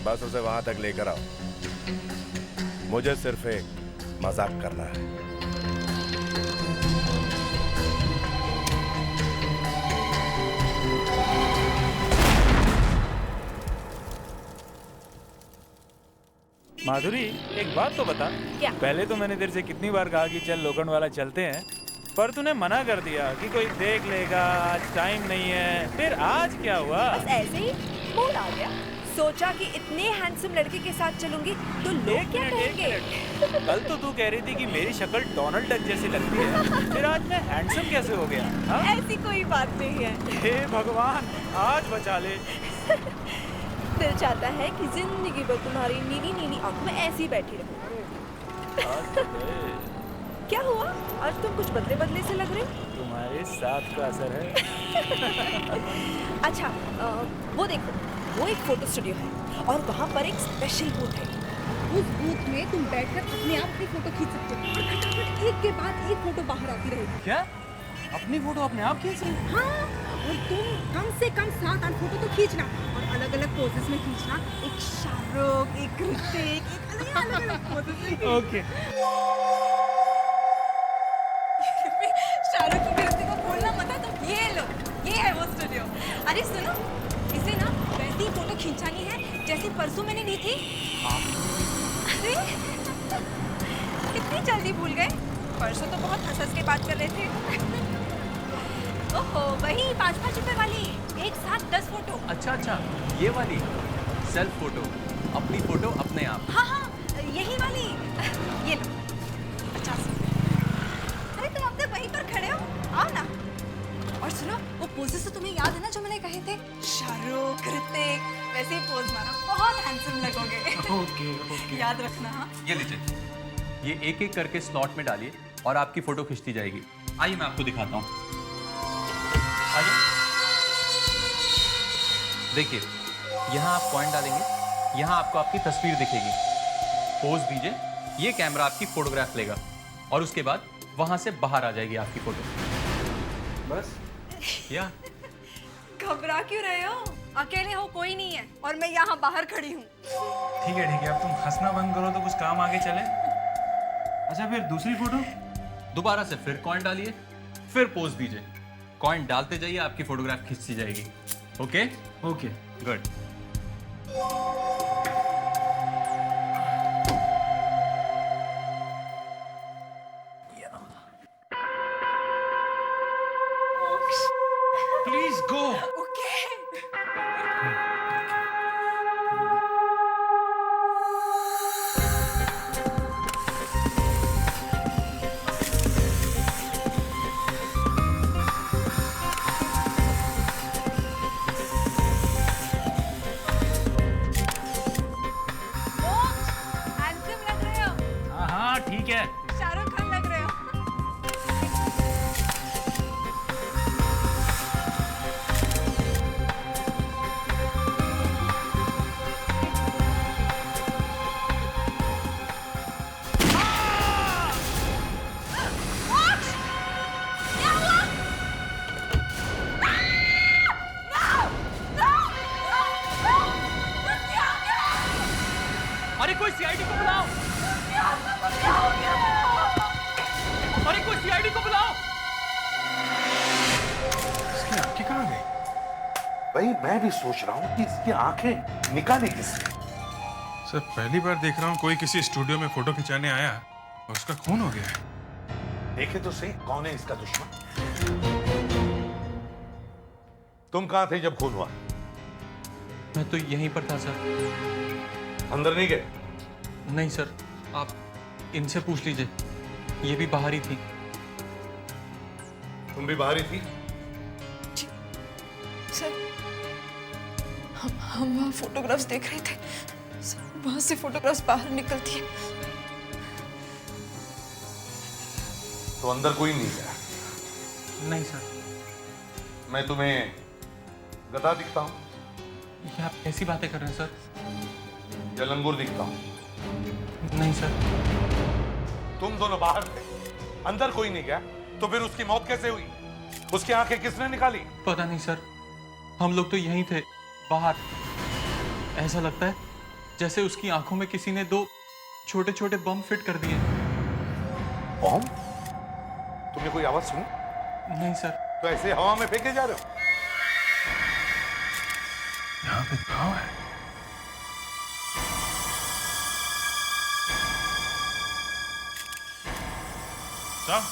बस उसे वहां तक लेकर आओ। मुझे सिर्फ एक मजाक करना है। माधुरी, एक बात तो बता। क्या? पहले तो मैंने तेरे से कितनी बार कहा कि चल लोखंड वाला चलते हैं, पर तूने मना कर दिया कि कोई देख लेगा, आज टाइम नहीं है। फिर आज क्या हुआ? बस ऐसे ही मूड आ गया। सोचा कि इतने हैंडसम लड़के के साथ चलूंगी तो लोग क्या कहेंगे। कल तो तू कह रही थी कि मेरी शक्ल डोनाल्ड डक जैसी लगती है, फिर आज मैं हैंडसम कैसे हो गया? हाँ? ऐसी कोई बात नहीं है। हे भगवान, आज बचा ले। दिल चाहता है कि जिंदगी भर तुम्हारी नीली नीली आंखों में ऐसी ही बैठी रहूं। क्या हुआ? आज तुम कुछ बदले बदले से लग रहे हो। तुम्हारे साथ का असर है। अच्छा, वो देखो, वो एक फोटो स्टूडियो है और वहाँ पर एक स्पेशल बूथ है। उस बूथ में तुम बैठकर अपने आप अपनी फोटो खींच सकते हो और फटाफट एक के बाद एक फोटो बाहर आती रहेगी। क्या? अपनी फोटो अपने आप खींच रही? हाँ, और तुम कम से कम 7-8 फोटो तो खींचना और अलग अलग पोजेस में खींचना। एक शाहरुख, एक ऋतिक, एक अलग अलग पोजेस में खींचना। ओके। शाहरुख को भी ऋतिक को बोलना मत है, तो ये लो, ये है वो स्टूडियो। अरे सुनो, इसे ना वैसी फोटो खींचानी है जैसी परसों मैंने ली थी। अरे कितनी जल्दी भूल गए। परसों तो बहुत हंस के बात कर रहे थे। ओहो, वही 5-5 रुपए वाली, एक साथ 10 फोटो। अच्छा, ये वाली सेल्फ फोटो, अपनी फोटो अपने आप। हाँ, यही वाली। ये लो 50 रुपए। अरे तुम अब तक वहीं पर खड़े हो, आओ ना। और सुनो, वो पोजेस तो तुम्हें याद है ना जो मैंने कहे थे? शाहरुख, ऋतिक, वैसे ही पोज मारो, बहुत हैंडसम लगोगे। ओके। याद रखना। हाँ, ये लीजिए, ये एक एक करके स्लॉट में डालिए और आपकी फोटो खिंचती जाएगी। आइए मैं आपको दिखाता हूँ। आइए, देखिए, यहाँ आप पॉइंट डालेंगे, यहाँ आपको आपकी तस्वीर दिखेगी। पोज दीजिए, ये कैमरा आपकी फोटोग्राफ लेगा और उसके बाद वहां से बाहर आ जाएगी आपकी फोटो। बस या घबरा क्यों रहे हो? अकेले हो, कोई नहीं है और मैं यहाँ बाहर खड़ी हूँ। ठीक है, अब तुम हंसना बंद करो तो कुछ काम आगे चले। अच्छा, फिर दूसरी फोटो? दोबारा से फिर कॉइन डालिए, फिर पोज दीजिए। कॉइन डालते जाइए, आपकी फोटोग्राफ खिंचती जाएगी। Okay good. Please go. Okay. Handsome लग रहे हो। हाँ, ठीक है। शाहरुख खान लग रहे हो। अरे कोई सीआईडी को बुलाओ! अरे कोई सीआईडी को बुलाओ! इसकी आंखें कहाँ गई? भाई मैं भी सोच रहा हूँ कि इसकी आंखें निकाली किसने? सर, पहली बार देख रहा हूँ कोई किसी स्टूडियो में फोटो खिंचाने आया और उसका खून हो गया है। देखे तो सही कौन है इसका दुश्मन। तुम कहाँ थे जब खून हुआ? मैं तो यहीं पर था सर। अंदर नहीं गए? नहीं सर, आप इनसे पूछ लीजिए, ये भी बाहर ही थी। तुम भी बाहर ही थी? सर, हम वहाँ फोटोग्राफ्स देख रहे थे। सर, वहाँ से फोटोग्राफ्स बाहर निकलती है। तो अंदर कोई नहीं गया? नहीं सर। मैं तुम्हें गधा दिखता हूँ ये आप कैसी बातें कर रहे हैं सर? या लंगूर दिखता हूँ? नहीं सर। तुम दोनों बाहर थे, अंदर कोई नहीं गया, तो फिर उसकी मौत कैसे हुई? उसकी आंखें किसने निकाली? पता नहीं सर, हम लोग तो यहीं थे, बाहर। ऐसा लगता है जैसे उसकी आंखों में किसी ने 2 छोटे छोटे बम फिट कर दिए। बॉम्ब? तुमने कोई आवाज सुनी? नहीं सर। तो ऐसे हवा में फेंके जा रहे हो? यहाँ पे गाँव है। साहब।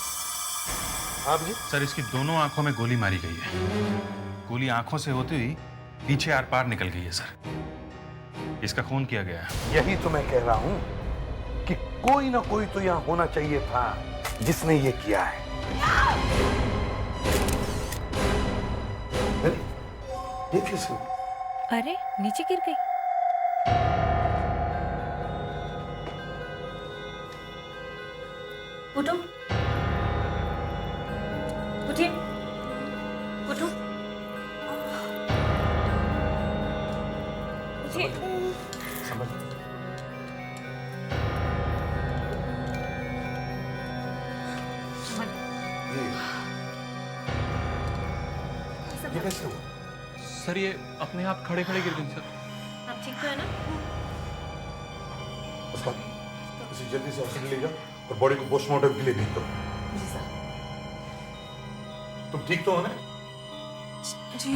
हाँ जी। सर, इसकी दोनों आंखों में गोली मारी गई है। गोली आंखों से होती हुई पीछे आर पार निकल गई है सर। इसका खून किया गया है। यही तो मैं कह रहा हूं कि कोई ना कोई तो यहाँ होना चाहिए था जिसने ये किया है। अरे, ये कैसे? अरे नीचे गिर गई। उठो, उठिए, उठो, उठिए। समझ। ये कैसे हुआ? सर ये अपने आप खड़े खड़े गिर गई सर। आप ठीक तो है ना? उस्मान, इसे जल्दी से हॉस्पिटल ले जाओ और बॉडी को पोस्टमार्टम के लिए भेज दो। जी सर। तुम ठीक तो हो ना? जी।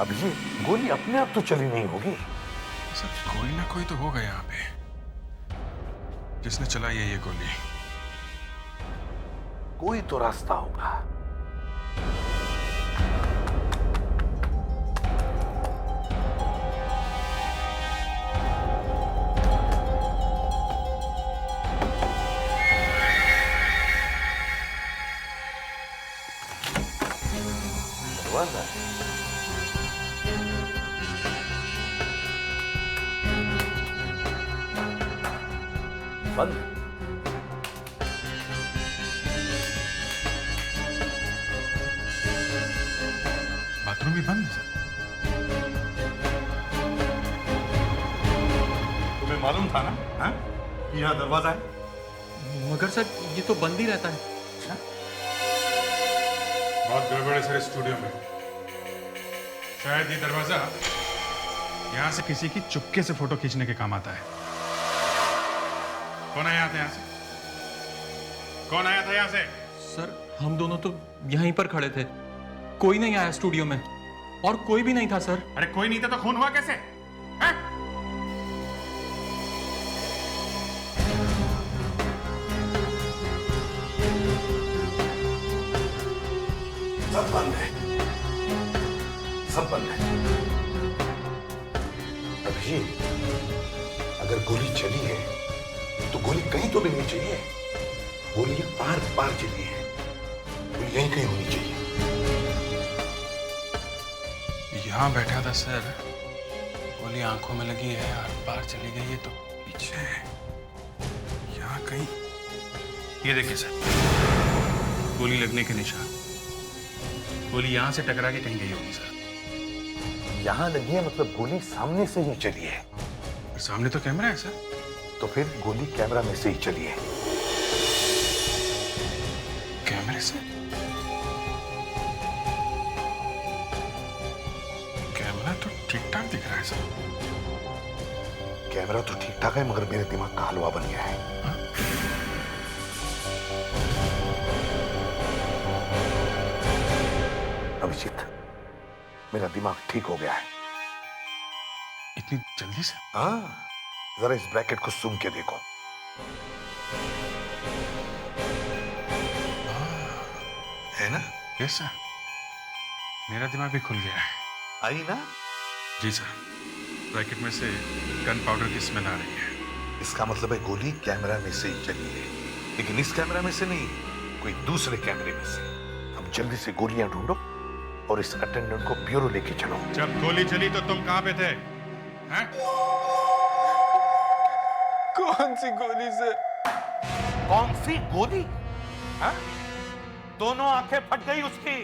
अब ये गोली अपने आप तो चली नहीं होगी। सर, कोई ना कोई तो होगा यहाँ पे जिसने चलाई है ये गोली। कोई तो रास्ता होगा। दरवाजा बंद। बाथरूम भी बंद है सर। तुम्हें मालूम था ना हाँ? कि यहाँ दरवाजा है? मगर सर ये तो बंद ही रहता है। बहुत गड़बड़ है सर इस स्टूडियो में। शायद ये दरवाजा यहाँ से किसी की चुपके से फोटो खींचने के काम आता है। कौन आया था यहाँ से? कौन आया था यहाँ से? सर हम दोनों तो यहीं पर खड़े थे, कोई नहीं आया स्टूडियो में और कोई भी नहीं था सर। अरे कोई नहीं था तो खून हुआ कैसे? हैं? सब बंद है, सब बंद है। अभी अगर गोली चली है तो गोली कहीं तो लगनी चाहिए। गोलियां पार पार चली है, गोली यहीं कहीं होनी चाहिए। यहाँ बैठा था सर, गोली आंखों में लगी है और पार चली गई है तो पीछे यहाँ कहीं। ये देखिए सर, गोली लगने के निशान। गोली यहाँ से टकरा के कहीं गई होगी सर। यहां लगी है मतलब गोली सामने से ही चली है। सामने तो कैमरा है सर। तो फिर गोली कैमरा में से ही चली है। कैमरे से? कैमरा तो ठीक ठाक दिख रहा है सर। कैमरा तो ठीक ठाक है मगर मेरे दिमाग का हलवा बन गया है। अभिजीत, मेरा दिमाग ठीक हो गया है। इतनी जल्दी से? हाँ, जरा इस ब्रैकेट को सूंघ के देखो। है ना? यस सर, मेरा दिमाग भी खुल गया है। आई ना? जी सर, ब्रैकेट में से गन पाउडर की स्मेल आ रही है। इसका मतलब है गोली कैमरा में से ही चली है, लेकिन इस कैमरा में से नहीं, कोई दूसरे कैमरे में से। अब जल्दी से गोलियां ढूंढो और इस अटेंडेंट को ब्यूरो लेके चलो। जब गोली चली तो तुम कहाँ पे थे? हैं? कौन सी गोली से? कौन सी गोली? हाँ? दोनों आंखें फट गई उसकी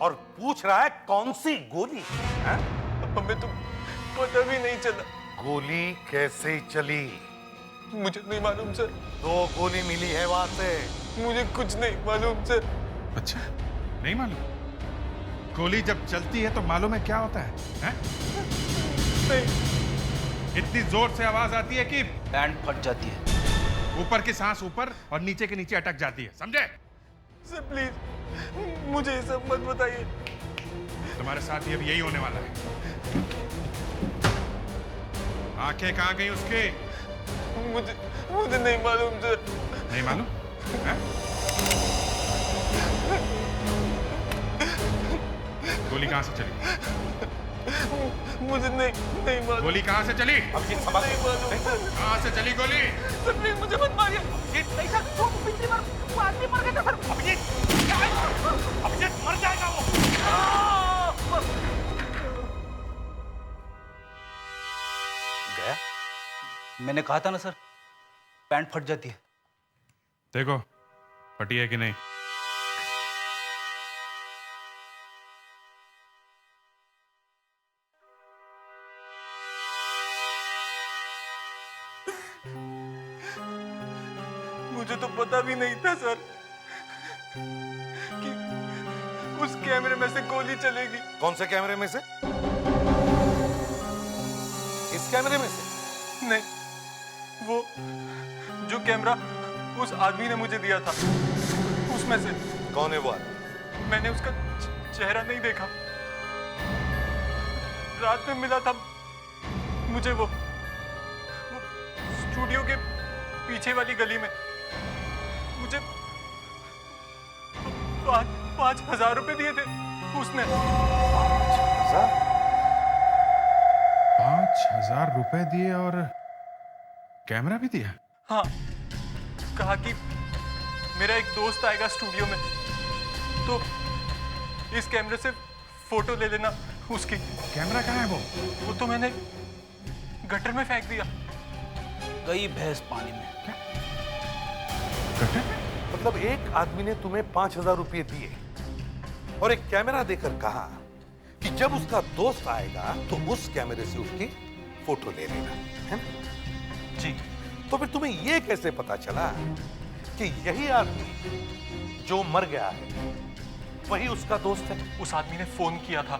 और पूछ रहा है कौन सी गोली? हाँ? हमें तो पता भी नहीं चला। गोली कैसे चली? मुझे नहीं मालूम सर। 2 गोली मिली है वहां से। मुझे कुछ नहीं मालूम सर। अच्छा, नहीं मालूम? गोली जब चलती है तो मालूम है क्या होता है? हैं? इतनी जोर से आवाज आती है कि बैंड फट जाती है। ऊपर की सांस ऊपर और नीचे के नीचे अटक जाती है, समझे? सर प्लीज मुझे ये सब मत बताइए। तुम्हारे साथ भी अब यही होने वाला है। आंखें कहाँ गई उसकी? मुझे नहीं मालूम सर। नहीं मालूम? हैं? गोली कहाँ से चली? मुझे नहीं मालूम। गोली कहाँ से चली? अब ये संभाल। नहीं मालूम सर। कहाँ से चली गोली? सर प्लीज मुझे मत मारिए। ये नहीं सर, वो पिछली बार वो आदमी मर गया था सर। अभिजीत मर जाएगा वो। गया? मैंने कहा था ना सर, पैंट फट जाती है। देखो फटी है कि नहीं। मुझे तो पता भी नहीं था सर कि उस कैमरे में से गोली चलेगी। कौन से कैमरे में से? इस कैमरे में से? नहीं, वो जो कैमरा उस आदमी ने मुझे दिया था उसमें से। कौन है वो आदमी? मैंने उसका चेहरा नहीं देखा। रात में मिला था मुझे वो स्टूडियो के पीछे वाली गली में। मुझे 5,000 रुपए दिए थे उसने। 5,000 रुपए दिए और कैमरा भी दिया? हाँ, कहा कि मेरा एक दोस्त आएगा स्टूडियो में तो इस कैमरे से फोटो ले लेना उसकी। कैमरा कहाँ है वो? वो तो मैंने गटर में फेंक दिया। गई भैंस पानी में। मतलब एक आदमी ने तुम्हें 5,000 रुपये दिए और एक कैमरा देकर कहा कि जब उसका दोस्त आएगा तो उस कैमरे से उसकी फोटो ले लेना, है ना? जी। तो फिर तुम्हें यह कैसे पता चला कि यही आदमी जो मर गया है वही उसका दोस्त है? उस आदमी ने फोन किया था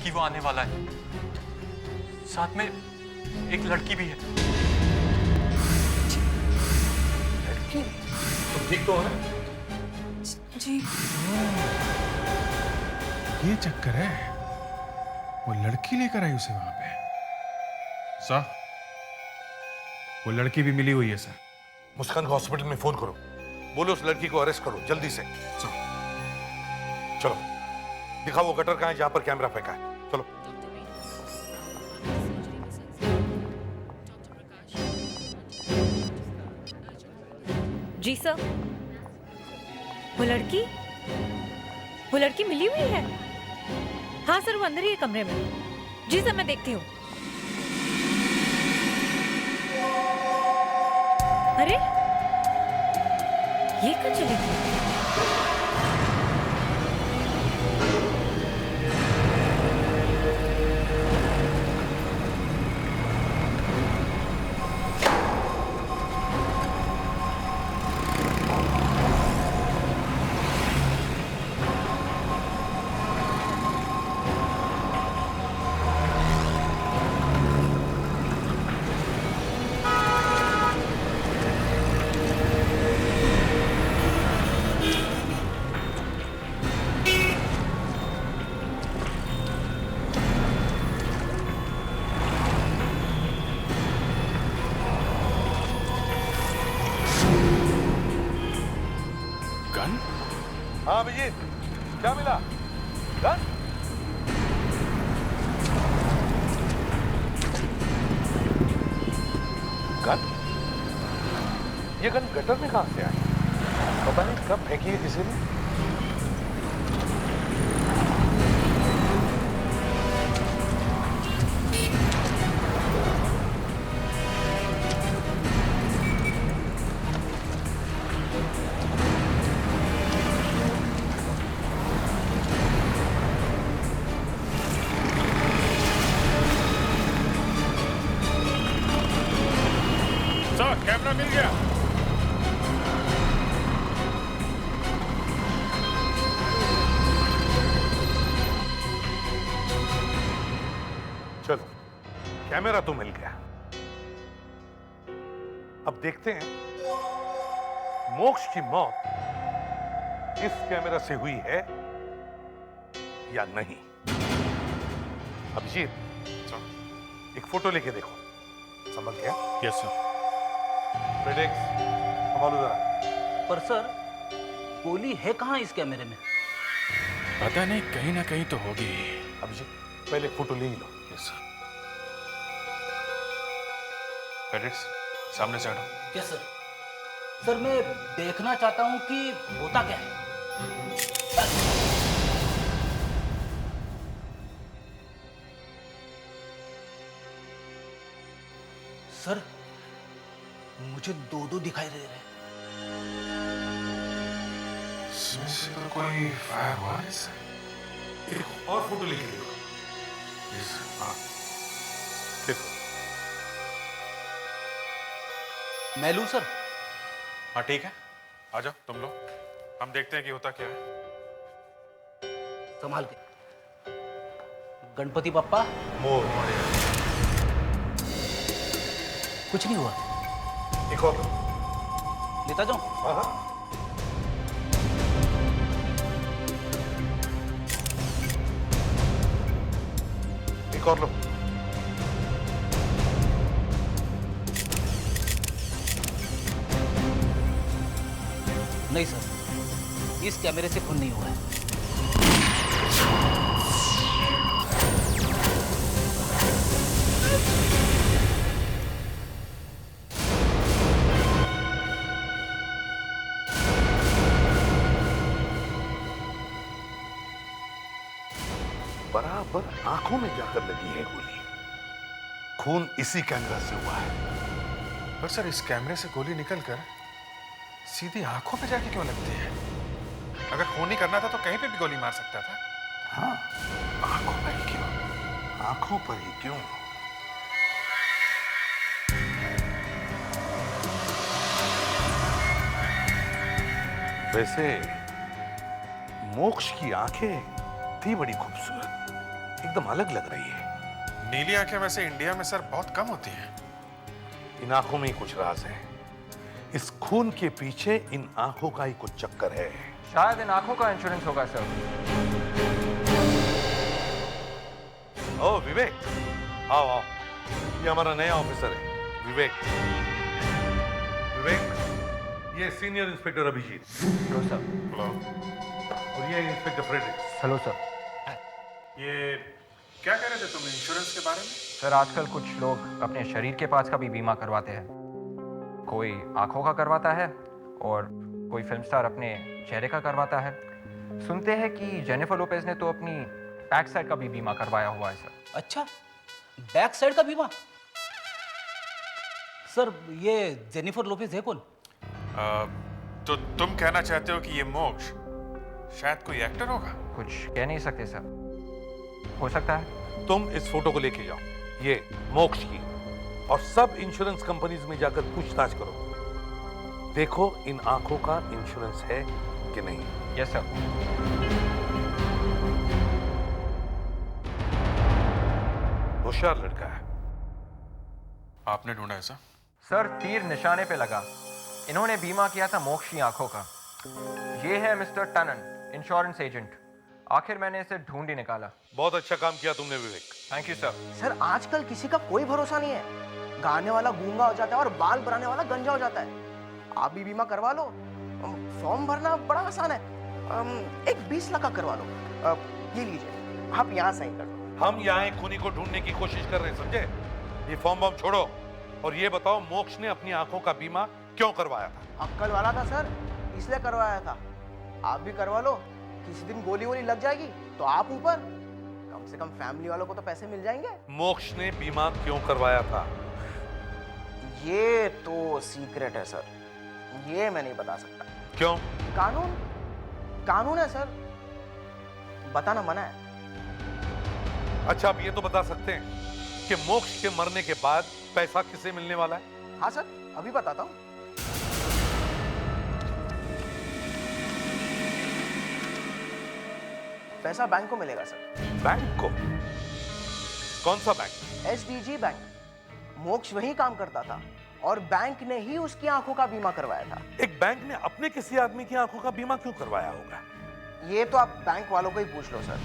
कि वो आने वाला है। साथ में एक लड़की भी है। लड़की? तुम ठीक तो है? जी। ये चक्कर है। वो लड़की लेकर आई उसे वहां पे। सर, वो लड़की भी मिली हुई है सर। मुस्कान को हॉस्पिटल में फोन करो। बोलो उस लड़की को अरेस्ट करो जल्दी से। चलो दिखाओ वो गटर कहाँ है जहां पर कैमरा फेंका है। चलो। जी सर। वो लड़की मिली हुई है? हाँ सर, वो अंदर ही है कमरे में। जी सर, मैं देखती हूँ। अरे ये कहाँ चली गई? हाँ अभिजीत, क्या मिला? गन? गन? ये गन गटर में कहां से आई? पता नहीं कब फेंकी है किसी ने। कैमरा मिल गया। चलो कैमरा तो मिल गया। अब देखते हैं मोक्ष की मौत इस कैमरा से हुई है या नहीं। अभिजीत, एक फोटो लेके देखो। समझ गया? Yes sir. प्रेडिक्स संभालो जरा। पर सर गोली है कहाँ इस कैमरे में? पता नहीं, कहीं ना कहीं तो होगी। अभिजीत, पहले फोटो ले ही लो। Yes sir. फेडेक्स, सामने से हटो। Yes sir. सर मैं देखना चाहता हूँ कि होता क्या है। सर मुझे दो दिखाई दे रहे हैं। इसमें से तो कोई फायर हुआ है सर। एक और फोटो लेके देखो। Yes sir. हाँ, देखो। मैं लूं सर? हाँ ठीक है, आ जाओ तुम लोग, हम देखते हैं कि होता क्या है। संभाल के। गणपति बप्पा। मोर। कुछ नहीं हुआ। एक और लो। लेता जाऊं? हाँ हाँ। एक और लो। नहीं सर, इस कैमरे से खून नहीं हुआ है। बराबर आंखों में जाकर लगी है गोली। खून इसी कैमरा से हुआ है। पर सर इस कैमरे से गोली निकलकर सीधी आंखों पे जाके क्यों लगती है? अगर खून नहीं करना था तो कहीं पे भी गोली मार सकता था। हाँ, आंखों पर ही क्यों? आंखों पर ही क्यों? वैसे मोक्ष की आंखें थी बड़ी खूबसूरत, एकदम अलग लग रही है। नीली आंखें वैसे इंडिया में सर बहुत कम होती हैं। इन आंखों में ही कुछ राज है। इस खून के पीछे इन आंखों का ही कुछ चक्कर है। शायद इन आंखों का इंश्योरेंस होगा सर। ओ विवेक, आओ आओ, ये हमारा नया ऑफिसर है विवेक। विवेक, ये senior inspector Abhijeet. Hello sir. Hello. और ये इंस्पेक्टर फ्रेडरिक्स। Hello sir. ये क्या कह रहे थे तुम इंश्योरेंस के बारे में? सर आजकल कुछ लोग अपने शरीर के पार्ट्स का भी बीमा करवाते हैं। कोई आंखों का करवाता है और कोई फिल्म स्टार अपने चेहरे का करवाता है। सुनते हैं कि जेनिफर लोपेज ने तो अपनी बैक साइड का भी बीमा करवाया हुआ है सर। अच्छा, बैक साइड का बीमा? सर ये जेनिफर लोपेज है कौन? तो तुम कहना चाहते हो कि ये मोक्ष शायद कोई एक्टर होगा? कुछ कह नहीं सकते सर, हो सकता है। तुम इस फोटो को लेके जाओ, ये मोक्ष की, और सब इंश्योरेंस कंपनीज में जाकर पूछताछ करो। देखो इन आंखों का इंश्योरेंस है कि नहीं। Yes sir. होशियार लड़का है। आपने ढूंढा ऐसा? सर तीर निशाने पे लगा। इन्होंने बीमा किया था मोक्ष की आंखों का। ये है मिस्टर टनन, इंश्योरेंस एजेंट। आखिर मैंने इसे ढूंढ ही निकाला। बहुत अच्छा काम किया तुमने Vivek. Thank you sir. Sir आजकल किसी का कोई भरोसा नहीं है। गाने वाला गूंगा हो जाता है और बाल बनाने वाला गंजा हो जाता है। आप भी बीमा करवा लो, फॉर्म भरना बड़ा आसान है। एक 20 लाख का करवा लो। ये लीजिए, आप यहाँ साइन कर दो। हम यहाँ एक खूनी को ढूंढने की कोशिश कर रहे हैं, समझे? ये फॉर्म वॉर्म छोड़ो और ये बताओ मोक्ष ने अपनी आंखों का बीमा क्यों करवाया था? अक्कल वाला था सर, इसलिए करवाया था। आप भी करवा लो, किसी दिन गोली वोली लग जाएगी तो आप ऊपर, कम से कम फैमिली वालों को तो पैसे मिल जाएंगे। मोक्ष ने बीमा क्यों करवाया था? ये तो सीक्रेट है सर, ये मैं नहीं बता सकता। क्यों? कानून है सर, बताना मना है। अच्छा आप ये तो बता सकते हैं कि मोक्ष के मरने के बाद पैसा किसे मिलने वाला है? हाँ सर, अभी बताता हूँ। पैसा बैंक को मिलेगा सर। बैंक को? कौन सा बैंक? SDG bank. मोक्ष वहीं काम करता था और बैंक ने ही उसकी आंखों का बीमा करवाया था। एक बैंक ने अपने किसी आदमी की आंखों का बीमा क्यों करवाया होगा? ये तो आप बैंक वालों को ही पूछ लो सर।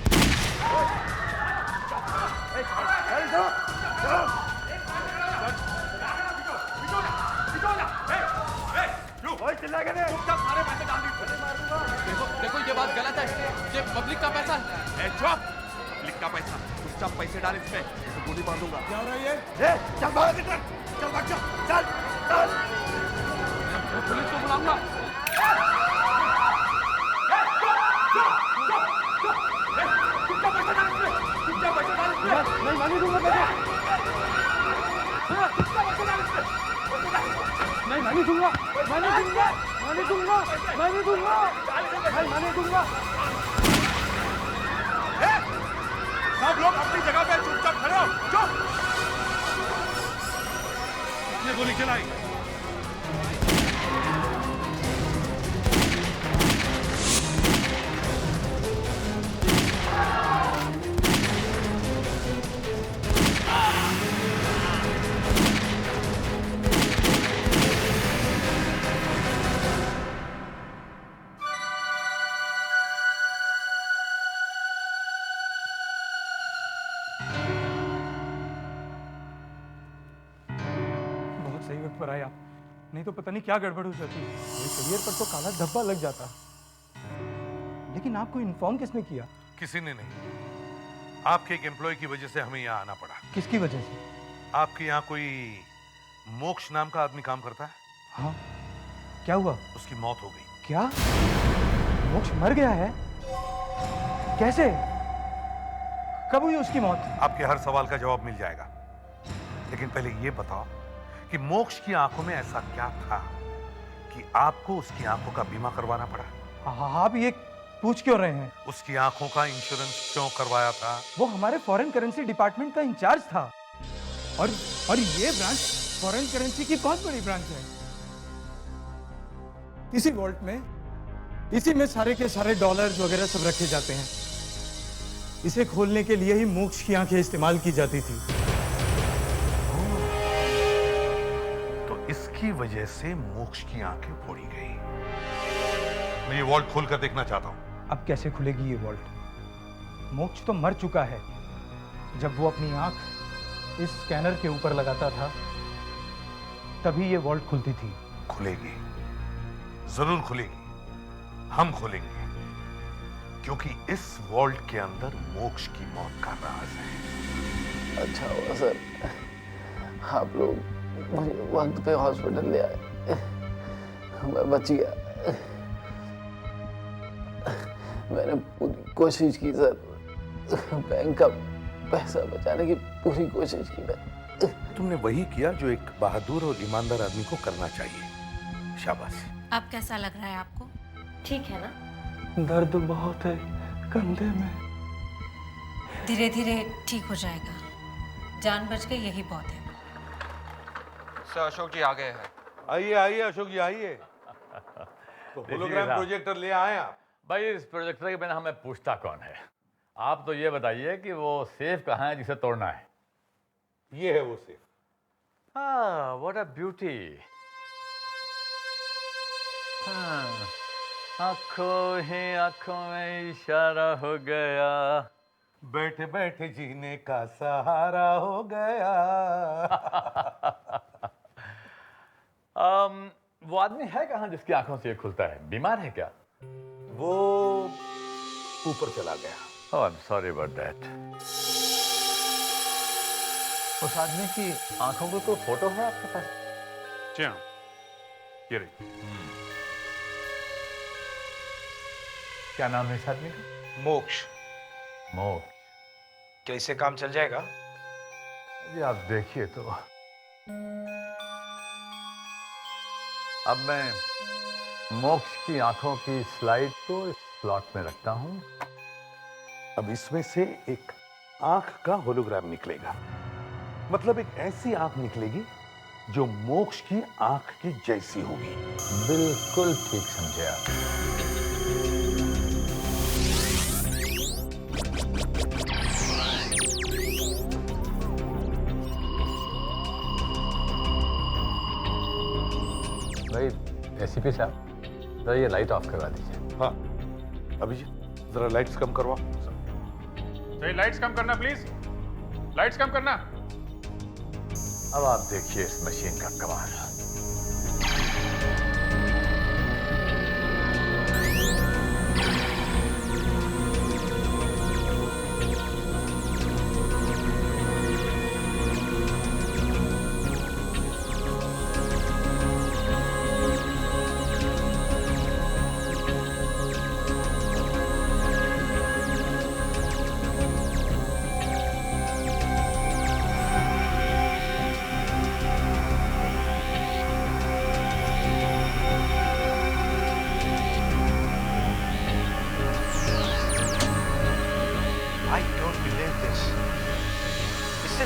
देखो ये बात गलत है, ये पब्लिक का पैसा है। पब्लिक का पैसा, चुपचाप पैसे डाल इसमें, तो गोली मार दूंगा। क्या हो रहा है ये? चल भाग इधर, चल भाग चल, चल। पुलिस को बुलाऊंगा। नहीं मांगे दूंगा पैसे। नहीं मांगे दूंगा, मांगे दूंगा, मांगे दूंगा, मांगे दूंगा, मांगे दूंगा। सब लोग अपनी जगह पे चुपचाप खड़े हो, चुप। किसने गोली चलाई? सही वक्त पर आए आप, नहीं तो पता नहीं क्या गड़बड़ हो जाती। मेरे करियर पर तो काला धब्बा लग जाता। लेकिन आपको इन्फॉर्म किसने किया? किसी ने नहीं, आपके एक एम्प्लॉय की वजह से हमें यहाँ आना पड़ा। किसकी वजह से? आपके यहाँ कोई मोक्ष नाम का आदमी काम करता है? हाँ, क्या हुआ? उसकी मौत हो गई। क्या? मोक्ष मर गया है? कैसे? कब हुई उसकी मौत? आपके हर सवाल का जवाब मिल जाएगा, लेकिन पहले ये बताओ कि मोक्ष की आंखों में ऐसा क्या था कि आपको उसकी आंखों का बीमा करवाना पड़ा? आप ये पूछ क्यों रहे हैं? उसकी आंखों का इंश्योरेंस क्यों करवाया था? वो हमारे फॉरेन करेंसी डिपार्टमेंट का इंचार्ज था। और ये ब्रांच फॉरेन करेंसी की बहुत बड़ी ब्रांच है। इसी वॉल्ट में, इसी में सारे के सारे डॉलर्स वगैरह सब रखे जाते हैं। इसे खोलने के लिए ही मोक्ष की आंखें इस्तेमाल की जाती थी। इसकी वजह से मोक्ष की आंखें फोड़ी गई। मैं ये वॉल्ट खोलकर देखना चाहता हूं। अब कैसे खुलेगी ये वॉल्ट? मोक्ष तो मर चुका है। जब वो अपनी आंख इस स्कैनर के ऊपर लगाता था, तभी ये वॉल्ट खुलती थी। खुलेगी, जरूर खुलेगी। हम खोलेंगे, क्योंकि इस वॉल्ट के अंदर मोक्ष की मौत का राज है। अच्छा हुआ सर, आप लोग मुझे वक्त पे हॉस्पिटल ले आए, मैं बच गया। मैंने पूरी कोशिश की सर, बैंक का पैसा बचाने की पूरी कोशिश की मैं। तुमने वही किया जो एक बहादुर और ईमानदार आदमी को करना चाहिए। शाबाश। अब कैसा लग रहा है आपको? ठीक है ना? दर्द बहुत है कंधे में। धीरे धीरे ठीक हो जाएगा, जान बच गई यही बहुत है। सर अशोक जी आ गए हैं। आइए आइए अशोक जी आइए। तो होलोग्राम प्रोजेक्टर ले आए आप? भाई इस प्रोजेक्टर के बिना हमें पूछता कौन है? आप तो ये बताइए कि वो सेफ कहाँ है जिसे तोड़ना है? ये है वो सेफ। हाँ, व्हाट अ ब्यूटी। आंखों ही आंखों में इशारा हो गया, बैठे बैठे जीने का सहारा हो गया। वो आदमी है कहाँ जिसकी आंखों से ये खुलता है? बीमार है क्या? वो ऊपर चला गया। Oh, I'm sorry about that. उस आदमी की आंखों की कोई फोटो है आपके पास? जी हाँ, ये रही। क्या नाम है इस आदमी का? मोक्ष। मोक्ष। क्या इससे काम चल जाएगा? जी आप देखिए तो। अब मैं मोक्ष की आंखों की स्लाइड को इस स्लॉट में रखता हूं। अब इसमें से एक आंख का होलोग्राम निकलेगा, मतलब एक ऐसी आंख निकलेगी जो मोक्ष की आंख की जैसी होगी। बिल्कुल ठीक समझे आप। भाई एसीपी साहब, जरा ये लाइट ऑफ करवा दीजिए। हाँ अभिजीत, जरा लाइट्स कम करवा। लाइट्स कम करना प्लीज, लाइट्स कम करना। अब आप देखिए इस मशीन का कमाल।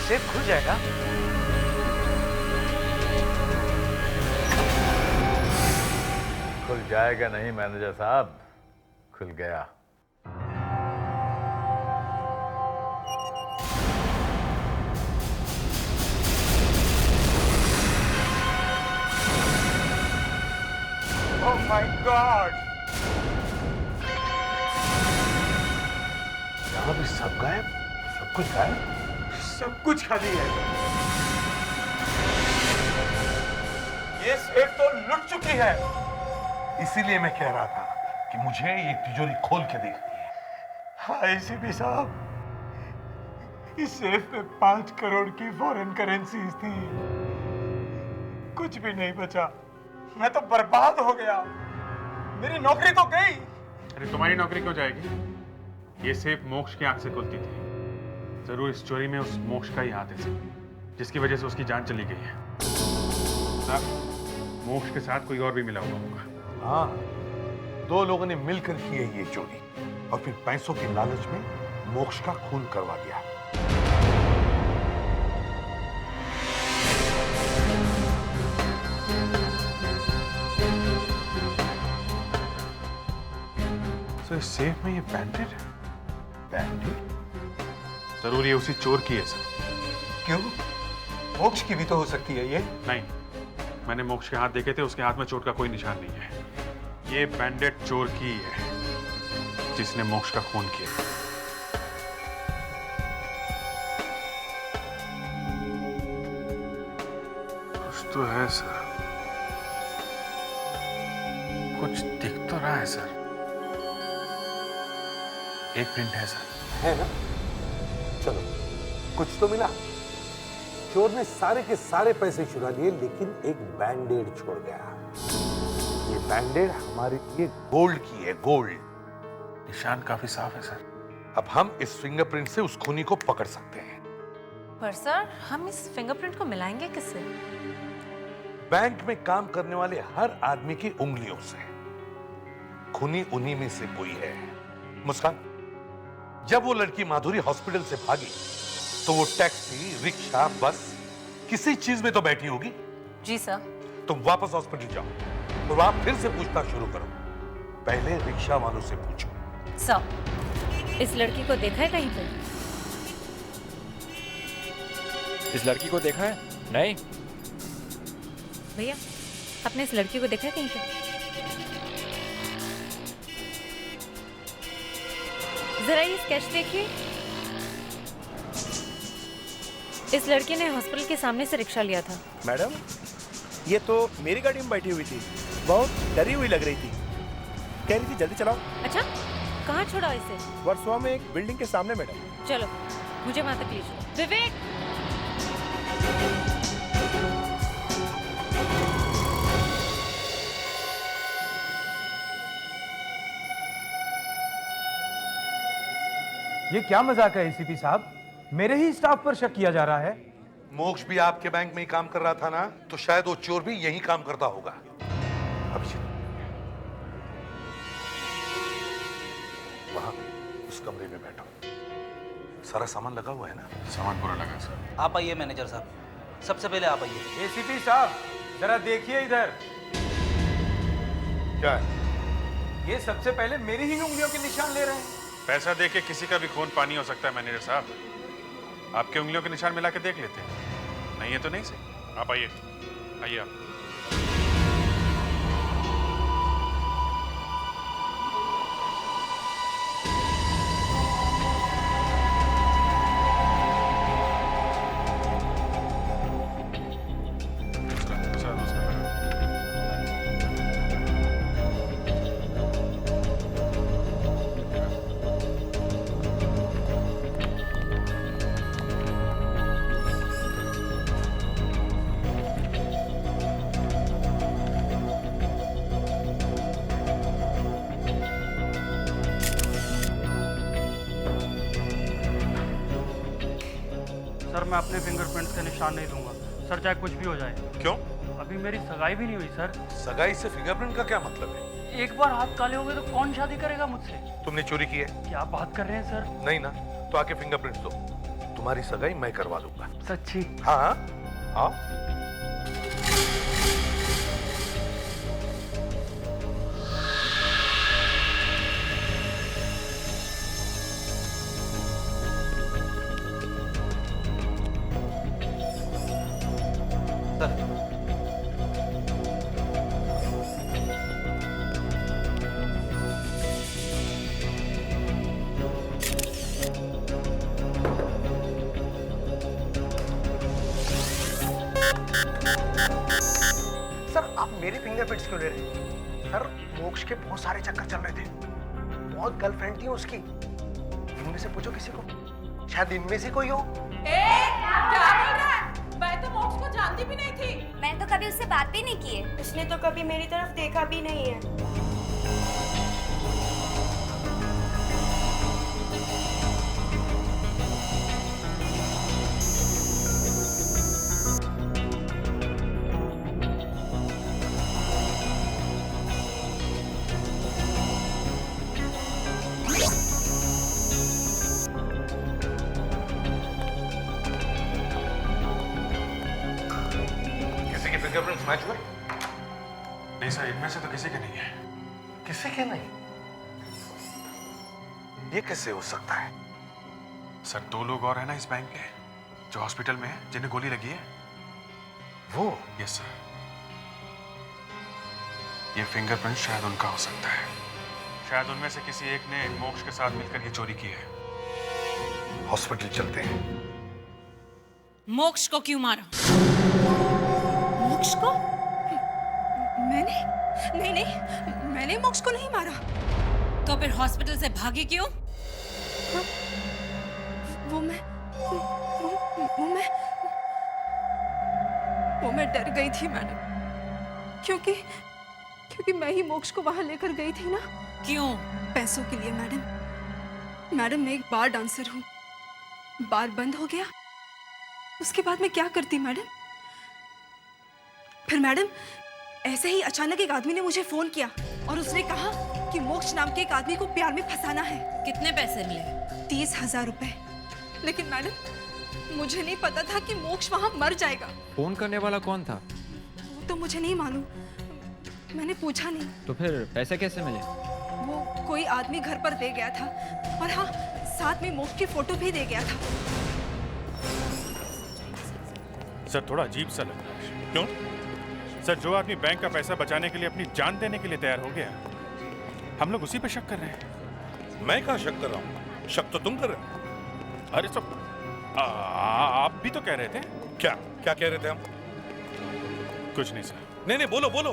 सेफ खुल जाएगा। खुल जाएगा नहीं मैनेजर साहब, खुल गया। ओह माय गॉड, यहाँ भी सब गायब, सब कुछ गायब, सब कुछ खाली है। ये सेफ तो लुट चुकी है। इसीलिए मैं कह रहा था कि मुझे ये तिजोरी खोल के देखनी है। हाँ एसीपी साहब, इस सेफ में 5 करोड़ की फॉरेन करेंसीज थी। कुछ भी नहीं बचा, मैं तो बर्बाद हो गया। मेरी नौकरी तो गई। अरे तुम्हारी नौकरी क्यों जाएगी? ये सेफ मोक्ष की आंख से खुलती थी। जरूर इस चोरी में उस मोक्ष का ही हाथ है, जिसकी वजह से उसकी जान चली गई है। साहब, मोक्ष के साथ कोई और भी मिला हुआ होगा। हाँ, 2 लोगों ने मिलकर की है ये चोरी और फिर पैसों के लालच में मोक्ष का खून करवा दिया। तो इस सेफ में ये बैंडेड है। बैंडेड? जरूर ये उसी चोर की है सर। क्यों? मोक्ष की भी तो हो सकती है ये। नहीं, मैंने मोक्ष के हाथ देखे थे, उसके हाथ में चोट का कोई निशान नहीं है। ये बैंडेड चोर की है जिसने मोक्ष का खून किया। कुछ तो है सर, कुछ दिख तो रहा है सर। एक प्रिंट है सर। है ना? चलो, कुछ तो मिला। चोर ने सारे के सारे पैसे चुरा लिए, लेकिन एक बैंडेड छोड़ गया। ये बैंडेड हमारे लिए गोल्ड की है, गोल्ड। निशान काफी साफ है सर। अब हम इस फिंगरप्रिंट से उस खूनी को पकड़ सकते हैं। पर सर, हम इस फिंगरप्रिंट को मिलाएंगे किससे? बैंक में काम करने वाले हर आदमी की उंगलियों से। खूनी उन्हीं में से कोई है। मुस्कान, जब वो लड़की माधुरी हॉस्पिटल से भागी तो वो टैक्सी, रिक्शा, बस किसी चीज में तो बैठी होगी। जी सर। तुम वापस हॉस्पिटल जाओ और वहां फिर से पूछताछ शुरू करो। पहले रिक्शा वालों से पूछो। सर, इस लड़की को देखा है कहीं पे? इस लड़की को देखा है? नहीं। भैया, आपने इस लड़की को देखा है कहीं पे? जरा ये स्केच देखिए। इस लड़की ने हॉस्पिटल के सामने से रिक्शा लिया था। मैडम, ये तो मेरी गाड़ी में बैठी हुई थी, बहुत डरी हुई लग रही थी, कह रही थी जल्दी चलाओ। अच्छा, कहाँ छोड़ा इसे? वर्सोवा में एक बिल्डिंग के सामने मैडम। चलो, मुझे वहां तक ले चलो। विवेक, ये क्या मजाक है एसीपी साहब? मेरे ही स्टाफ पर शक किया जा रहा है। मोक्ष भी आपके बैंक में ही काम कर रहा था ना, तो शायद वो चोर भी यही काम करता होगा। अभिजीत, वहां उस कमरे में बैठो। सारा सामान लगा हुआ है ना? सामान पूरा लगा सर। आप आइए मैनेजर साहब, सबसे पहले आप आइए। एसीपी साहब, जरा देखिए इधर। क्या है? ये सबसे पहले मेरी ही उंगलियों के निशान ले रहे हैं। पैसा देके किसी का भी खून पानी हो सकता है मैनेजर साहब। आपके उंगलियों के निशान मिला के देख लेते हैं। नहीं है तो नहीं सही। आप आइए, आइए आप। मैं अपने फिंगरप्रिंट्स के निशान नहीं दूंगा सर, चाहे कुछ भी हो जाए। क्यों? अभी मेरी सगाई भी नहीं हुई सर। सगाई से फिंगरप्रिंट का क्या मतलब है? एक बार हाथ काले हो गए तो कौन शादी करेगा मुझसे? तुमने चोरी की है? क्या बात कर रहे हैं सर? नहीं ना, तो आके फिंगरप्रिंट्स दो, तुम्हारी सगाई मैं करवा दूंगा। सच्ची? हाँ हाँ, आओ। सर आप मेरे फिंगरप्रिंट्स क्यों ले रहे हैं? सर मोक्ष के बहुत सारे चक्कर चल रहे थे, बहुत गर्लफ्रेंड थी उसकी। इनमें से पूछो किसी को, शायद इनमें से कोई हो। क्या बोल रहा है? मैं तो मोक्ष को जानती भी नहीं थी। मैं तो कभी उससे बात भी नहीं की है। उसने तो कभी मेरी तरफ देखा भी नहीं है। किसी के फिंगरप्रिंट्स मैच हुए? नहीं सर, इनमें से तो किसी के नहीं है। किसी के नहीं? ये कैसे हो सकता है? सर 2 लोग और हैं ना इस बैंक के जो हॉस्पिटल में हैं, जिन्हें गोली लगी है। वो? Yes sir. ये फिंगरप्रिंट शायद उनका हो सकता है। शायद उनमें से किसी एक ने मोक्ष के साथ मिलकर ये चोरी की है। हॉस्पिटल चलते हैं। मोक्ष को क्यों मारा? मोक्ष को? मैंने? नहीं नहीं, मैंने मोक्ष को नहीं मारा। तो फिर हॉस्पिटल से भागी क्यों? वो मैं डर गई थी मैडम, क्योंकि मैं ही मोक्ष को वहां लेकर गई थी ना। क्यों? पैसों के लिए मैडम। मैडम मैं एक बार डांसर हूँ, बार बंद हो गया, उसके बाद मैं क्या करती मैडम? फिर मैडम ऐसे ही अचानक एक आदमी ने मुझे फोन किया और उसने कहा कि मोक्ष नाम के एक आदमी को प्यार में फंसाना है। कितने पैसे मिले? 30,000 रुपए। लेकिन मैडम मुझे नहीं पता था कि मोक्ष वहां मर जाएगा। फोन करने वाला कौन था? वो तो मुझे नहीं मालूम, मैंने पूछा नहीं। तो फिर पैसे कैसे मिले? वो कोई आदमी घर पर दे गया था, और हाँ साथ में मोक्ष की फोटो भी दे गया था। सर थोड़ा अजीब सा लग रहा है। क्यों? सर जो आदमी बैंक का पैसा बचाने के लिए अपनी जान देने के लिए तैयार हो गया, हम लोग उसी पे शक कर रहे हैं। मैं कहाँ शक कर रहा हूँ? शक तो तुम कर रहे हो। अरे सब आप भी तो कह रहे थे। क्या क्या कह रहे थे हम? कुछ नहीं सर। नहीं बोलो बोलो,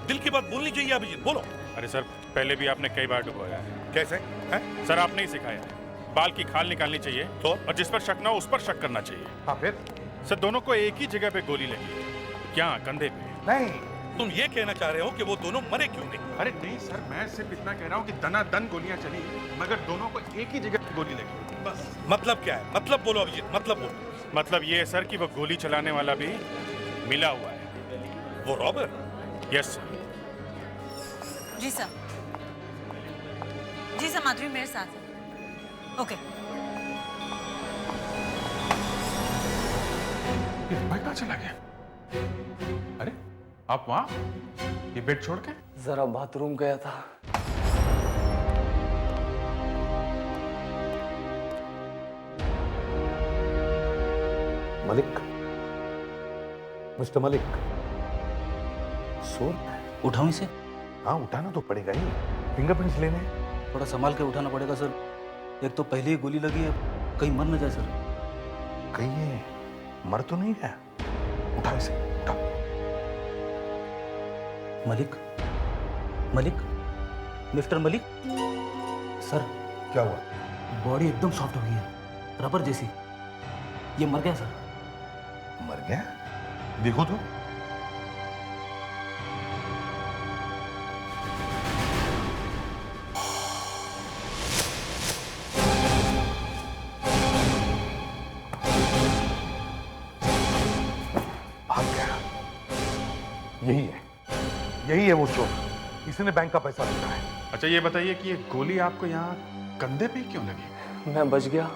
दिल की बात बोलनी चाहिए अभिजीत, बोलो। अरे सर पहले भी आपने कई बार डुबोया है। कैसे है? सर आपने ही सिखाया है, बाल की खाल निकालनी चाहिए तो, और जिस पर शक ना हो उस पर शक करना चाहिए। हाँ फिर? सर दोनों को एक ही जगह पे गोली लगी है। क्या कंधे पे? नहीं, तुम ये कहना चाह रहे हो कि वो दोनों मरे क्यों नहीं? अरे नहीं सर, मैं सिर्फ इतना कह रहा हूँ कि दनादन गोलियां चली, मगर दोनों को एक ही जगह पे गोली लगी, बस। मतलब क्या है? मतलब बोलो अभिजीत, मतलब बोलो। मतलब ये है सर कि वो गोली चलाने वाला भी मिला हुआ है। वो रॉबर? Yes sir. जी सर। जी सर, माधुरी मेरे साथ है। ओके। ये भाई कहाँ चला गया? अरे आप वहाँ ये बेड छोड़ के? जरा बाथरूम गया था। मलिक, मिस्टर मलिक, सो उठाऊं इसे? हाँ उठाना तो पड़ेगा ही, फिंगरप्रिंट्स लेने। थोड़ा संभाल के उठाना पड़ेगा सर, एक तो पहले ही गोली लगी है, कहीं मर न जाए सर। कहीं ये मर तो नहीं गया? उठा इसे, उठा। मलिक, मलिक, मिस्टर मलिक। सर क्या हुआ? बॉडी एकदम सॉफ्ट हो गई है, रबर जैसी। ये मर गया सर। मर गया? देखो तो। भाग गया। यही है वो चोर। इसने बैंक का पैसा लूटा है। अच्छा ये बताइए कि ये गोली आपको यहाँ कंधे पे क्यों लगी? मैं बच गया,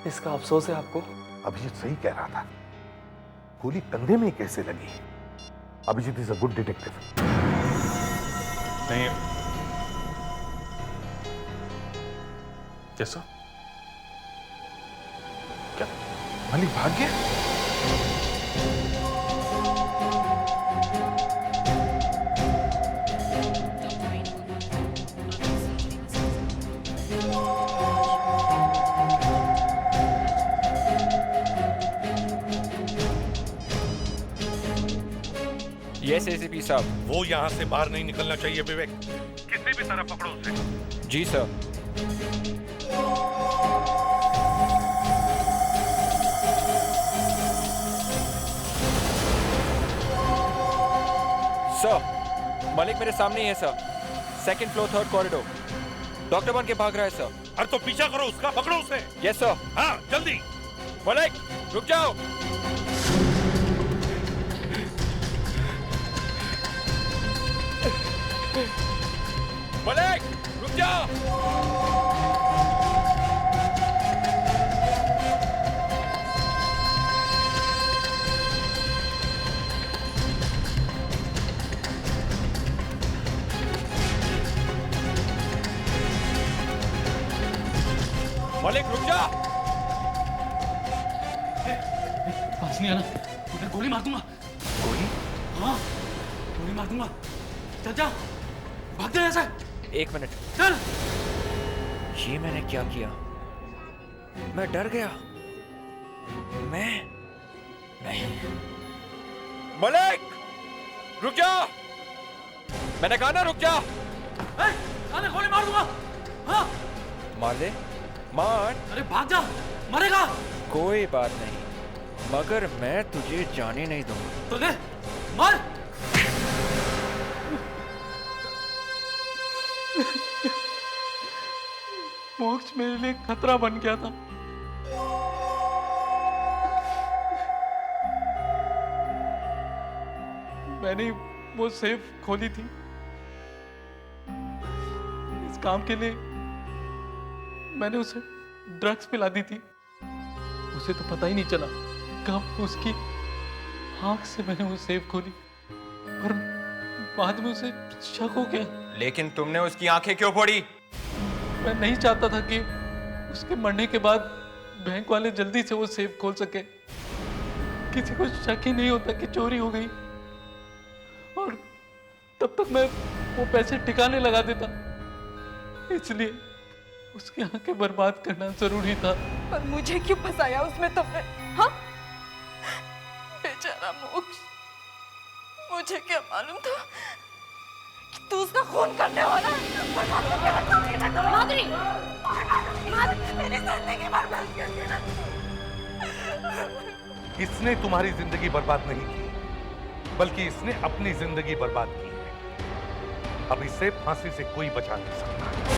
इसका अफसोस है आपको? अभिजीत सही कह रहा था, गोली कंधे में कैसे लगी? Abhijeet is a good detective. नहीं कैसा? क्या मालिक भाग गया? यस एसीपी साहब। वो यहां से बाहर नहीं निकलना चाहिए विवेक। किसी भी तरह पकड़ो उसे। जी सर। सर मलिक मेरे सामने ही है sir, second floor third corridor, doctor बन के भाग रहा है सर। अरे तो पीछा करो उसका, पकड़ो उसे। Yes sir. हाँ जल्दी। मलिक रुक जाओ। मलिक रुक जाओ। मलिक रुक जा। पास नहीं आना, उधर गोली मार दूंगा। गोली? हाँ गोली मार दूंगा। चल जा, भाग जा यहाँ से। एक मिनट। चल। ये मैंने क्या किया? मैं डर गया। मैं नहीं। मलिक रुक जा, मैंने कहा ना रुक जा। अरे गोली मार दूंगा। हाँ मार दे, मार। अरे भाग जा, मरेगा। कोई बात नहीं, मगर मैं तुझे जाने नहीं दूंगा। तो ले मार। मोक्ष मेरे लिए खतरा बन गया था। मैंने वो सेफ खोली थी इस काम के लिए। मैंने उसे ड्रग्स पिला दी थी, उसे तो पता ही नहीं चला कब उसकी आंख से मैंने वो सेफ खोली और बाद में उसे शक हो गया। लेकिन तुमने उसकी आंखें क्यों फोड़ी? मैं नहीं चाहता था कि उसके मरने के बाद बैंक वाले जल्दी से वो सेफ खोल सके, किसी को शक ही नहीं होता कि चोरी हो गई, और तब तक मैं वो पैसे ठिकाने लगा देता। इसलिए उसकी आंखें बर्बाद करना जरूरी था। पर मुझे क्यों फंसाया उसमें तुमने? हाँ बेचारा मोक्ष, मुझे क्या मालूम था कि तू उसका खून करने वाला है। माधुरी, मेरी जिंदगी बर्बाद कर दिया। इसने तुम्हारी जिंदगी बर्बाद नहीं की, बल्कि इसने अपनी जिंदगी बर्बाद की है। अब इसे फांसी से कोई बचा नहीं सकता।